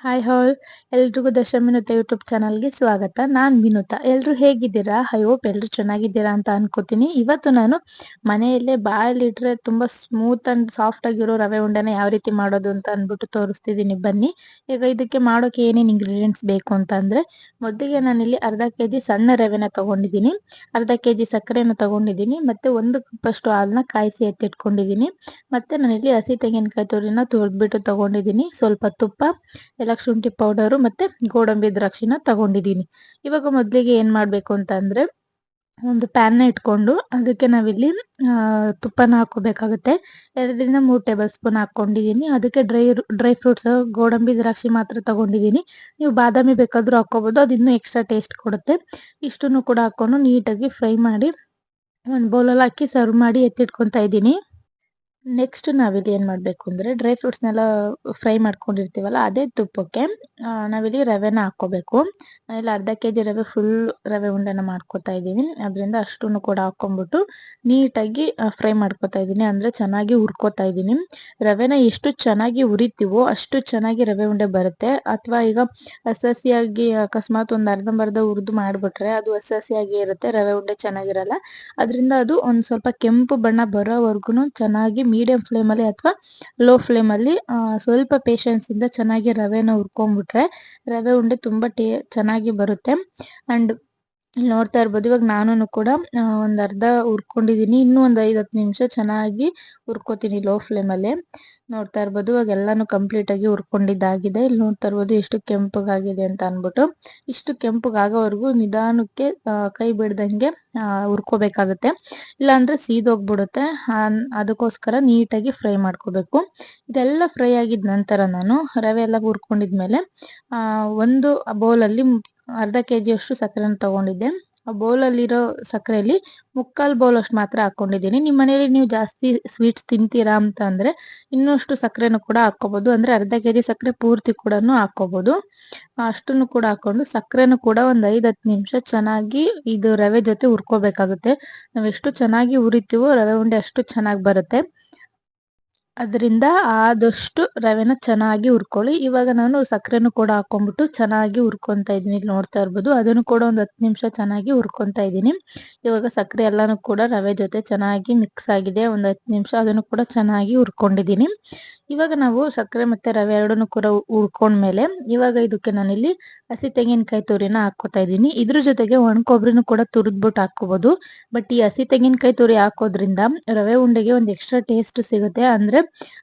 Hi ಹಾಲ್ ಎಲ್ರಿಗೂ ದಶಮಿನುತ YouTube ಚಾನಲ್ಗೆ ಸ್ವಾಗತ. ನಾನು ವಿನುತಾ. ಎಲ್ಲರೂ ಹೇಗಿದ್ದೀರಾ? ಐ ಹೋಪ್ ಎಲ್ಲರೂ ಚೆನ್ನಾಗಿದ್ದೀರಾ ಅಂತ ಅನ್ಕೋತೀನಿ. ಇವತ್ತು ನಾನು ಮನೆಯಲ್ಲೇ ಬಾಯಲ್ಲಿಟ್ರೆ ತುಂಬಾ ಸ್ಮೂತ್ ಅಂಡ್ ಸಾಫ್ಟ್ ಆಗಿರೋ ರವೆ ಉಂಡೆನ ಯಾವ ರೀತಿ ಮಾಡೋದು ಅಂತ ಅಂದ್ಬಿಟ್ಟು ತೋರಿಸ್ತಿದ್ದೀನಿ, ಬನ್ನಿ. ಈಗ ಇದಕ್ಕೆ ಮಾಡೋಕೆ ಏನೇನು ಇಂಗ್ರೀಡಿಯೆಂಟ್ಸ್ ಬೇಕು ಅಂತ ಅಂದ್ರೆ, ಮೊದಲಿಗೆ ನಾನಿಲ್ಲಿ ಅರ್ಧ ಕೆಜಿ ಸಣ್ಣ ರವೆನ ತಗೊಂಡಿದ್ದೀನಿ, ಅರ್ಧ ಕೆಜಿ ಸಕ್ಕರೆನ ತಗೊಂಡಿದ್ದೀನಿ, ಮತ್ತೆ 1 ಕಪ್ಪಷ್ಟು ಹಾಲನ್ನ ಕಾಯಿಸಿ ಎತ್ತಿಟ್ಕೊಂಡಿದ್ದೀನಿ, ಮತ್ತೆ ನಾನಿಲ್ಲಿ ಹಸಿ ತೆಂಗಿನಕಾಯಿ ತುರಿನ ತುರಿದ್ಬಿಟ್ಟು ತಗೊಂಡಿದ್ದೀನಿ, ಸ್ವಲ್ಪ ತುಪ್ಪ, ಏಲಕ್ಕಿ ಶುಂಠಿ ಪೌಡರು ಮತ್ತೆ ಗೋಡಂಬಿ ದ್ರಾಕ್ಷಿನ ತಗೊಂಡಿದ್ದೀನಿ. ಇವಾಗ ಮೊದಲಿಗೆ ಏನ್ ಮಾಡ್ಬೇಕು ಅಂತ ಅಂದ್ರೆ, ಒಂದು ಪ್ಯಾನ್ನ ಇಟ್ಕೊಂಡು ಅದಕ್ಕೆ ನಾವಿಲ್ಲಿ ತುಪ್ಪನ ಹಾಕೋಬೇಕಾಗುತ್ತೆ. 2 3 ಟೇಬಲ್ ಸ್ಪೂನ್ ಹಾಕೊಂಡಿದ್ದೀನಿ. ಅದಕ್ಕೆ ಡ್ರೈ ಫ್ರೂಟ್ಸ್ ಗೋಡಂಬಿ ದ್ರಾಕ್ಷಿ ಮಾತ್ರ ತಗೊಂಡಿದ್ದೀನಿ. ನೀವು ಬಾದಾಮಿ ಬೇಕಾದ್ರೂ ಹಾಕೋಬಹುದು, ಅದು ಇನ್ನೂ ಎಕ್ಸ್ಟ್ರಾ ಟೇಸ್ಟ್ ಕೊಡುತ್ತೆ. ಇಷ್ಟನ್ನು ಕೂಡ ಹಾಕೊಂಡು ನೀಟಾಗಿ ಫ್ರೈ ಮಾಡಿ ಒಂದು ಬೌಲಲ್ಲಿ ಹಾಕಿ ಸರ್ವ್ ಮಾಡಿ ಎತ್ತಿಟ್ಕೊತಾ ಇದ್ದೀನಿ. ನೆಕ್ಸ್ಟ್ ನಾವಿಲ್ಲಿ ಏನ್ ಮಾಡ್ಬೇಕು ಅಂದ್ರೆ, ಡ್ರೈ ಫ್ರೂಟ್ಸ್ನೆಲ್ಲ ಫ್ರೈ ಮಾಡ್ಕೊಂಡಿರ್ತೀವಲ್ಲ, ಅದೇ ತುಪ್ಪಕ್ಕೆ ನಾವಿಲ್ಲಿ ರವೆನ ಹಾಕೋಬೇಕು. ನಾನಿಲ್ಲಿ ಅರ್ಧ ಕೆಜಿ ರವೆ ಫುಲ್ ರವೆ ಉಂಡೆನ ಮಾಡ್ಕೊತಾ ಇದ್ದೀನಿ. ಅದರಿಂದ ಅಷ್ಟನ್ನು ಕೂಡ ಹಾಕೊಂಡ್ಬಿಟ್ಟು ನೀಟಾಗಿ ಫ್ರೈ ಮಾಡ್ಕೊತಾ ಇದ್ದೀನಿ, ಅಂದ್ರೆ ಚೆನ್ನಾಗಿ ಹುರ್ಕೋತಾ ಇದ್ದೀನಿ. ರವೆನ ಎಷ್ಟು ಚೆನ್ನಾಗಿ ಹುರಿತೀವೋ ಅಷ್ಟು ಚೆನ್ನಾಗಿ ರವೆ ಉಂಡೆ ಬರುತ್ತೆ. ಅಥವಾ ಈಗ ಹಸಿಯಾಗಿ ಅಕಸ್ಮಾತ್ ಒಂದು ಅರ್ಧಂಬರ್ಧ ಹುರಿದು ಮಾಡ್ಬಿಟ್ರೆ ಅದು ಹಸಿಯಾಗಿ ಇರುತ್ತೆ, ರವೆ ಉಂಡೆ ಚೆನ್ನಾಗಿರಲ್ಲ. ಅದರಿಂದ ಅದು ಒಂದ್ ಸ್ವಲ್ಪ ಕೆಂಪು ಬಣ್ಣ ಬರೋವರೆಗೂ ಚೆನ್ನಾಗಿ ಮೀಡಿಯಂ ಫ್ಲೇಮಲ್ಲಿ ಅಥವಾ ಲೋ ಫ್ಲೇಮಲ್ಲಿ ಸ್ವಲ್ಪ ಪೇಷನ್ಸ್ ಇಂದ ಚೆನ್ನಾಗಿ ರವೆನ ಹುರ್ಕೊಂಡ್ಬಿಟ್ರೆ ರವೆ ಉಂಡೆ ತುಂಬಾ ಚೆನ್ನಾಗಿ ಬರುತ್ತೆ. ಅಂಡ್ ನೋಡ್ತಾ ಇರ್ಬೋದು, ಇವಾಗ ನಾನು ಕೂಡ ಒಂದ್ ಅರ್ಧ ಹುರ್ಕೊಂಡಿದೀನಿ, ಇನ್ನೂ ಒಂದ್ 5-10 ನಿಮಿಷ ಚೆನ್ನಾಗಿ ಹುರ್ಕೋತೀನಿ ಲೋ ಫ್ಲೇಮಲ್ಲೇ. ನೋಡ್ತಾ ಇರ್ಬೋದು, ಇವಾಗ ಎಲ್ಲಾನು ಕಂಪ್ಲೀಟ್ ಆಗಿ ಹುರ್ಕೊಂಡಿದ್ದಾಗಿದೆ. ಇಲ್ಲಿ ನೋಡ್ತಾ ಇರ್ಬೋದು ಎಷ್ಟು ಕೆಂಪಗಾಗಿದೆ ಅಂತ ಅನ್ಬಿಟ್ಟು. ಇಷ್ಟು ಕೆಂಪಗಾಗೋವರೆಗೂ ನಿಧಾನಕ್ಕೆ ಕೈ ಬಿಡ್ದಂಗೆ ಹುರ್ಕೋಬೇಕಾಗುತ್ತೆ, ಇಲ್ಲಾಂದ್ರೆ ಸೀದೋಗ್ಬಿಡುತ್ತೆ. ಅದಕ್ಕೋಸ್ಕರ ನೀಟಾಗಿ ಫ್ರೈ ಮಾಡ್ಕೋಬೇಕು. ಇದೆಲ್ಲ ಫ್ರೈ ಆಗಿದ ನಂತರ ನಾನು ರವೆ ಎಲ್ಲ ಹುರ್ಕೊಂಡಿದ್ಮೇಲೆ ಒಂದು ಬೌಲಲ್ಲಿ ಅರ್ಧ ಕೆಜಿ ಅಷ್ಟು ಸಕ್ಕರೆನ ತಗೊಂಡಿದ್ದೆ. ಆ ಬೌಲಲ್ಲಿರೋ ಸಕ್ಕರೆಯಲ್ಲಿ 3/4 ಬೌಲ್ ಅಷ್ಟು ಮಾತ್ರ ಹಾಕೊಂಡಿದ್ದೀನಿ. ನಿಮ್ಮ ಮನೇಲಿ ನೀವು ಜಾಸ್ತಿ ಸ್ವೀಟ್ಸ್ ತಿಂತೀರಾ ಅಂತ ಅಂದ್ರೆ ಇನ್ನಷ್ಟು ಸಕ್ಕರೆನೂ ಕೂಡ ಹಾಕೋಬಹುದು, ಅಂದ್ರೆ ಅರ್ಧ ಕೆಜಿ ಸಕ್ಕರೆ ಪೂರ್ತಿ ಕೂಡ ಹಾಕೋಬಹುದು. ಅಷ್ಟನ್ನು ಕೂಡ ಹಾಕೊಂಡು ಸಕ್ಕರೆನೂ ಕೂಡ ಒಂದ್ 5-10 ನಿಮಿಷ ಚೆನ್ನಾಗಿ ಇದು ರವೆ ಜೊತೆ ಹುರ್ಕೋಬೇಕಾಗುತ್ತೆ. ನಾವ್ ಎಷ್ಟು ಚೆನ್ನಾಗಿ ಹುರಿತೀವೋ ರವೆ ಉಂಡೆ ಅಷ್ಟು ಚೆನ್ನಾಗಿ ಬರುತ್ತೆ. ಅದರಿಂದ ಆದಷ್ಟು ರವೆನ ಚೆನ್ನಾಗಿ ಹುರ್ಕೊಳ್ಳಿ. ಇವಾಗ ನಾನು ಸಕ್ಕರೆನೂ ಕೂಡ ಹಾಕೊಂಡ್ಬಿಟ್ಟು ಚೆನ್ನಾಗಿ ಹುರ್ಕೊಂತಾ ಇದ್ದೀನಿ. ಇಲ್ಲಿ ನೋಡ್ತಾ ಇರ್ಬೋದು, ಅದನ್ನು ಕೂಡ ಒಂದು 10 ನಿಮಿಷ ಚೆನ್ನಾಗಿ ಹುರ್ಕೊಂತಾ ಇದ್ದೀನಿ. ಇವಾಗ ಸಕ್ಕರೆ ಎಲ್ಲಾನು ಕೂಡ ರವೆ ಜೊತೆ ಚೆನ್ನಾಗಿ ಮಿಕ್ಸ್ ಆಗಿದೆ. ಒಂದು 10 ನಿಮಿಷ ಅದನ್ನು ಕೂಡ ಚೆನ್ನಾಗಿ ಹುರ್ಕೊಂಡಿದ್ದೀನಿ. ಇವಾಗ ನಾವು ಸಕ್ಕರೆ ಮತ್ತೆ ರವೆ ಎರಡನ್ನೂ ಕೂಡ ಹುರ್ಕೊಂಡ್ಮೇಲೆ ಇವಾಗ ಇದಕ್ಕೆ ನಾನಿಲ್ಲಿ ಹಸಿ ತೆಂಗಿನಕಾಯಿ ತುರಿನ ಹಾಕೋತಾ ಇದ್ದೀನಿ. ಇದ್ರ ಜೊತೆಗೆ ಒಣ ಕೊಬ್ಬರಿನೂ ಕೂಡ ತುರಿದ್ಬಿಟ್ಟು ಹಾಕೋಬಹುದು. ಬಟ್ ಈ ಹಸಿ ತೆಂಗಿನಕಾಯಿ ತುರಿ ಹಾಕೋದ್ರಿಂದ ರವೆ ಉಂಡೆಗೆ ಒಂದು ಎಕ್ಸ್ಟ್ರಾ ಟೇಸ್ಟ್ ಸಿಗುತ್ತೆ. ಅಂದ್ರೆ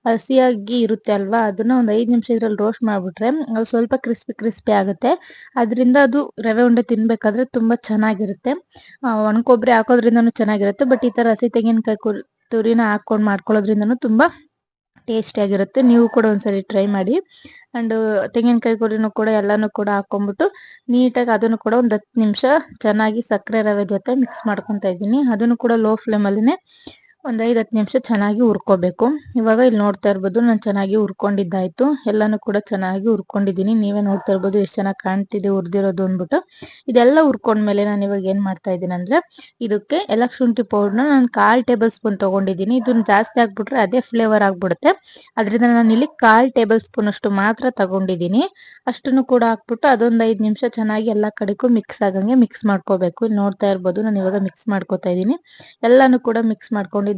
ಹಸಿಯಾಗಿ ಇರುತ್ತೆ ಅಲ್ವಾ, ಅದನ್ನ ಒಂದ್ 5 ನಿಮಿಷ ಇದ್ರಲ್ಲಿ ರೋಸ್ಟ್ ಮಾಡ್ಬಿಟ್ರೆ ಅದು ಸ್ವಲ್ಪ ಕ್ರಿಸ್ಪಿ ಆಗುತ್ತೆ. ಅದರಿಂದ ಅದು ರವೆ ಉಂಡೆ ತಿನ್ಬೇಕಾದ್ರೆ ತುಂಬಾ ಚೆನ್ನಾಗಿರುತ್ತೆ. ಒಣ ಕೊಬ್ಬರಿ ಹಾಕೋದ್ರಿಂದನೂ ಚೆನ್ನಾಗಿರುತ್ತೆ, ಬಟ್ ಈ ತರ ಹಸಿ ತೆಂಗಿನಕಾಯಿ ತುರಿನ ಹಾಕೊಂಡ್ ಮಾಡ್ಕೊಳ್ಳೋದ್ರಿಂದನೂ ತುಂಬಾ ಟೇಸ್ಟಿ ಆಗಿರುತ್ತೆ. ನೀವು ಕೂಡ ಒಂದ್ಸರಿ ಟ್ರೈ ಮಾಡಿ. ಅಂಡ್ ತೆಂಗಿನಕಾಯಿ ತುರಿನೂ ಕೂಡ ಎಲ್ಲಾನು ಕೂಡ ಹಾಕೊಂಡ್ಬಿಟ್ಟು ನೀಟಾಗಿ ಅದನ್ನು ಕೂಡ ಒಂದ್ 10 ನಿಮಿಷ ಚೆನ್ನಾಗಿ ಸಕ್ಕರೆ ರವೆ ಜೊತೆ ಮಿಕ್ಸ್ ಮಾಡ್ಕೊಂತಾ ಇದ್ದೀನಿ. ಅದನ್ನು ಕೂಡ ಲೋ ಫ್ಲೇಮಲ್ಲಿನೇ ಒಂದ್ 5-10 ನಿಮಿಷ ಚೆನ್ನಾಗಿ ಹುರ್ಕೋಬೇಕು. ಇವಾಗ ಇಲ್ಲಿ ನೋಡ್ತಾ ಇರ್ಬೋದು, ನಾನು ಚೆನ್ನಾಗಿ ಹುರ್ಕೊಂಡಿದ್ದಾಯ್ತು. ಎಲ್ಲಾನು ಕೂಡ ಚೆನ್ನಾಗಿ ಹುರ್ಕೊಂಡಿದ್ದೀನಿ. ನೀವೇ ನೋಡ್ತಾ ಇರ್ಬೋದು ಎಷ್ಟು ಚೆನ್ನಾಗಿ ಕಾಣ್ತಿದೆ ಹುರಿದಿರೋದು ಅಂದ್ಬಿಟ್ಟು. ಇದೆಲ್ಲ ಹುರ್ಕೊಂಡ್ಮೇಲೆ ನಾನು ಇವಾಗ ಏನ್ ಮಾಡ್ತಾ ಇದ್ದೀನಿ ಅಂದ್ರೆ, ಇದಕ್ಕೆ ಏಲಕ್ಕಿ ಶುಂಠಿ ಪೌಡರ್ನ ನಾನು 1/4 ಟೇಬಲ್ ಸ್ಪೂನ್ ತಗೊಂಡಿದ್ದೀನಿ. ಇದನ್ನ ಜಾಸ್ತಿ ಹಾಕ್ಬಿಟ್ರೆ ಅದೇ ಫ್ಲೇವರ್ ಆಗ್ಬಿಡುತ್ತೆ. ಅದರಿಂದ ನಾನು ಇಲ್ಲಿ 1/4 ಟೇಬಲ್ ಸ್ಪೂನ್ ಅಷ್ಟು ಮಾತ್ರ ತಗೊಂಡಿದ್ದೀನಿ. ಅಷ್ಟನ್ನು ಕೂಡ ಹಾಕ್ಬಿಟ್ಟು ಅದೊಂದ್ 5 ನಿಮಿಷ ಚೆನ್ನಾಗಿ ಎಲ್ಲಾ ಕಡೆಗೂ ಮಿಕ್ಸ್ ಆಗಂಗೆ ಮಿಕ್ಸ್ ಮಾಡ್ಕೋಬೇಕು. ಇಲ್ಲಿ ನೋಡ್ತಾ ಇರ್ಬೋದು, ನಾನು ಇವಾಗ ಮಿಕ್ಸ್ ಮಾಡ್ಕೋತಾ ಇದ್ದೀನಿ. ಎಲ್ಲಾನು ಕೂಡ ಮಿಕ್ಸ್ ಮಾಡ್ಕೊಂಡಿದ್ದಾಯ್ತು.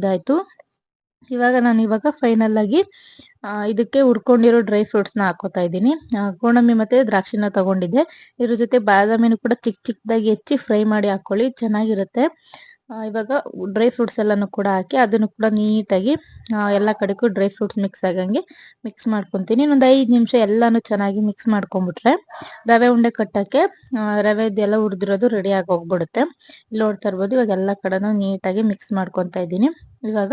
ಇವಾಗ ಫೈನಲ್ ಆಗಿ ಇದಕ್ಕೆ ಹುರ್ಕೊಂಡಿರೋ ಡ್ರೈ ಫ್ರೂಟ್ಸ್ನ ಹಾಕೋತಾ ಇದ್ದೀನಿ. ಗೋಡಂಬಿ ಮತ್ತೆ ದ್ರಾಕ್ಷಿನ ತಗೊಂಡಿದ್ದೆ. ಇದ್ರ ಜೊತೆ ಬಾದಾಮಿನೂ ಕೂಡ ಚಿಕ್ಕದಾಗಿ ಹೆಚ್ಚಿ ಫ್ರೈ ಮಾಡಿ ಹಾಕೊಳ್ಳಿ, ಚೆನ್ನಾಗಿರುತ್ತೆ. ಇವಾಗ ಡ್ರೈ ಫ್ರೂಟ್ಸ್ ಎಲ್ಲಾನು ಕೂಡ ಹಾಕಿ ಅದನ್ನು ಕೂಡ ನೀಟಾಗಿ ಎಲ್ಲ ಕಡೆಗೂ ಡ್ರೈ ಫ್ರೂಟ್ಸ್ ಮಿಕ್ಸ್ ಆಗಂಗೆ ಮಿಕ್ಸ್ ಮಾಡ್ಕೊತೀನಿ. ಇನ್ನೊಂದು 5 ನಿಮಿಷ ಎಲ್ಲಾನು ಚೆನ್ನಾಗಿ ಮಿಕ್ಸ್ ಮಾಡ್ಕೊಂಡ್ಬಿಟ್ರೆ ರವೆ ಉಂಡೆ ಕಟ್ಟಕ್ಕೆ ರವೆದೆಲ್ಲ ಹುರಿದಿರೋದು ರೆಡಿ ಆಗಿ ಹೋಗ್ಬಿಡುತ್ತೆ. ಇಲ್ಲಿ ನೋಡ್ತಾ ಇರ್ಬೋದು, ಇವಾಗ ಎಲ್ಲ ಕಡೆನೂ ನೀಟಾಗಿ ಮಿಕ್ಸ್ ಮಾಡ್ಕೊತಾ ಇದ್ದೀನಿ. ಇವಾಗ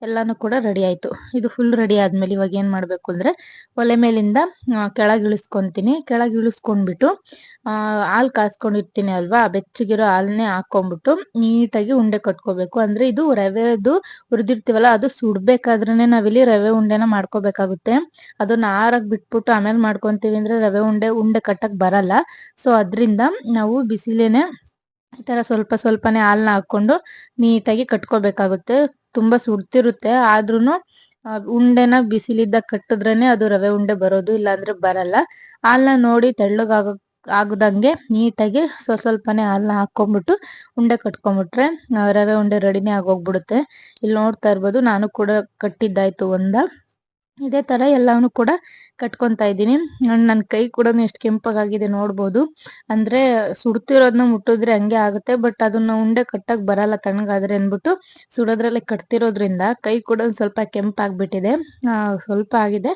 ಎಲ್ಲಾನು ಕೂಡ ರೆಡಿ ಆಯ್ತು. ಇದು ಫುಲ್ ರೆಡಿ ಆದ್ಮೇಲೆ ಇವಾಗ ಏನ್ ಮಾಡ್ಬೇಕು ಅಂದ್ರೆ, ಒಲೆ ಮೇಲಿಂದ ಕೆಳಗೆ ಇಳಿಸ್ಕೊಂಡ್ಬಿಟ್ಟು ಹಾಲು ಕಾಸ್ಕೊಂಡಿರ್ತೀನಿ ಅಲ್ವಾ, ಬೆಚ್ಚಗಿರೋ ಹಾಲನ್ನೇ ಹಾಕೊಂಡ್ಬಿಟ್ಟು ನೀಟಾಗಿ ಉಂಡೆ ಕಟ್ಕೋಬೇಕು. ಅಂದ್ರೆ ಇದು ರವೆದು ಹುರಿದಿರ್ತೀವಲ್ಲ, ಅದು ಸುಡ್ಬೇಕಾದ್ರೇನೆ ನಾವಿಲ್ಲಿ ರವೆ ಉಂಡೆನ ಮಾಡ್ಕೋಬೇಕಾಗುತ್ತೆ. ಅದನ್ನ ಆರಕ್ ಬಿಟ್ಬಿಟ್ಟು ಆಮೇಲೆ ಮಾಡ್ಕೊಂತೀವಿ ಅಂದ್ರೆ ರವೆ ಉಂಡೆ ಕಟ್ಟಕ್ ಬರಲ್ಲ. ಸೊ ಅದ್ರಿಂದ ನಾವು ಬಿಸಿಲೇನೆ ಈ ತರ ಸ್ವಲ್ಪ ಸ್ವಲ್ಪನೇ ಹಾಲ್ನ ಹಾಕೊಂಡು ನೀಟಾಗಿ ಕಟ್ಕೋಬೇಕಾಗುತ್ತೆ. ತುಂಬಾ ಸುಡ್ತಿರುತ್ತೆ, ಆದ್ರೂನು ಉಂಡೆನ ಬಿಸಿಲಿದ್ದಾಗ ಕಟ್ಟಿದ್ರೇನೆ ಅದು ರವೆ ಉಂಡೆ ಬರೋದು, ಇಲ್ಲಾಂದ್ರೆ ಬರಲ್ಲ. ಹಾಲ್ನ ನೋಡಿ ಆಗದಂಗೆ ನೀಟಾಗಿ ಸ್ವಲ್ಪನೇ ಹಾಲ್ನ ಹಾಕೊಂಡ್ಬಿಟ್ಟು ಉಂಡೆ ಕಟ್ಕೊಂಡ್ಬಿಟ್ರೆ ರವೆ ಉಂಡೆ ರೆಡಿನೇ ಆಗೋಗ್ಬಿಡುತ್ತೆ. ಇಲ್ಲಿ ನೋಡ್ತಾ ಇರ್ಬೋದು, ನಾನು ಕೂಡ ಕಟ್ಟಿದ್ದಾಯ್ತು ಇದೇ ತರ ಎಲ್ಲಾನು ಕೂಡ ಕಟ್ಕೊಂತಾ ಇದ್ದೀನಿ. ನನ್ನ ಕೈ ಕೂಡ ಎಷ್ಟು ಕೆಂಪಗಾಗಿದೆ ನೋಡ್ಬೋದು. ಅಂದ್ರೆ ಸುಡ್ತಿರೋದನ್ನ ಮುಟ್ಟಿದ್ರೆ ಹಂಗೆ ಆಗುತ್ತೆ, ಬಟ್ ಅದನ್ನ ಉಂಡೆ ಕಟ್ಟಕ್ ಬರಲ್ಲ ತಣ್ಣಗಾದ್ರೆ ಅನ್ಬಿಟ್ಟು ಸುಡೋದ್ರಲ್ಲೇ ಕಟ್ತಿರೋದ್ರಿಂದ ಕೈ ಕೂಡ ಸ್ವಲ್ಪ ಕೆಂಪಾಗ್ಬಿಟ್ಟಿದೆ. ಸ್ವಲ್ಪ ಆಗಿದೆ,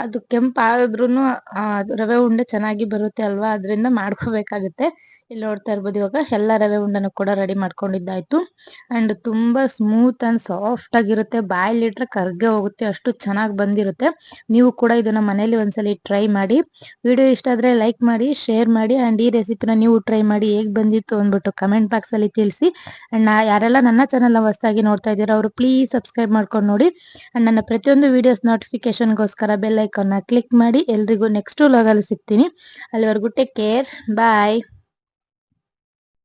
ಅದು ಕೆಂಪಾದ್ರೂನು ರವೆ ಉಂಡೆ ಚೆನ್ನಾಗಿ ಬರುತ್ತೆ ಅಲ್ವಾ, ಅದರಿಂದ ಮಾಡ್ಕೋಬೇಕಾಗುತ್ತೆ. ಇಲ್ಲಿ ನೋಡ್ತಾ ಇರ್ಬೋದು, ಇವಾಗ ಎಲ್ಲ ರವೆ ಉಂಡೆನೂ ಕೂಡ ರೆಡಿ ಮಾಡ್ಕೊಂಡಿದ್ದಾಯ್ತು. ಅಂಡ್ ತುಂಬಾ ಸ್ಮೂತ್ ಅಂಡ್ ಸಾಫ್ಟ್ ಆಗಿರುತ್ತೆ, ಬಾಯಲ್ಲಿಟ್ರೆ ಕರ್ಗೆ ಹೋಗುತ್ತೆ, ಅಷ್ಟು ಚೆನ್ನಾಗಿ ಬಂದಿರುತ್ತೆ. ನೀವು ಕೂಡ ಇದನ್ನ ಮನೇಲಿ ಒಂದ್ಸಲಿ ಟ್ರೈ ಮಾಡಿ. ವಿಡಿಯೋ ಇಷ್ಟ ಆದ್ರೆ ಲೈಕ್ ಮಾಡಿ, ಶೇರ್ ಮಾಡಿ, ಅಂಡ್ ಈ ರೆಸಿಪಿನ ನೀವು ಟ್ರೈ ಮಾಡಿ ಹೇಗ್ ಬಂದಿತ್ತು ಅಂದ್ಬಿಟ್ಟು ಕಮೆಂಟ್ ಬಾಕ್ಸ್ ಅಲ್ಲಿ ತಿಳಿಸಿ. ಅಂಡ್ ಯಾರೆಲ್ಲ ನನ್ನ ಚಾನಲ್ ಹೊಸದಾಗಿ ನೋಡ್ತಾ ಇದ್ದೀರಾ ಅವರು ಪ್ಲೀಸ್ ಸಬ್ಸ್ಕ್ರೈಬ್ ಮಾಡ್ಕೊಂಡು ನೋಡಿ. ಅಂಡ್ ನನ್ನ ಪ್ರತಿಯೊಂದು ವಿಡಿಯೋಸ್ ನೋಟಿಫಿಕೇಶನ್ಗೋಸ್ಕರ ಬೆಲ್ ಐಕಾನ್ನ ಕ್ಲಿಕ್ ಮಾಡಿ. ಎಲ್ರಿಗೂ ನೆಕ್ಸ್ಟ್ ವ್ಲಾಗಲ್ಲಿ ಸಿಗ್ತೀನಿ. ಅಲ್ಲಿವರೆಗೂ ಟೇಕ್ ಕೇರ್, ಬಾಯ್.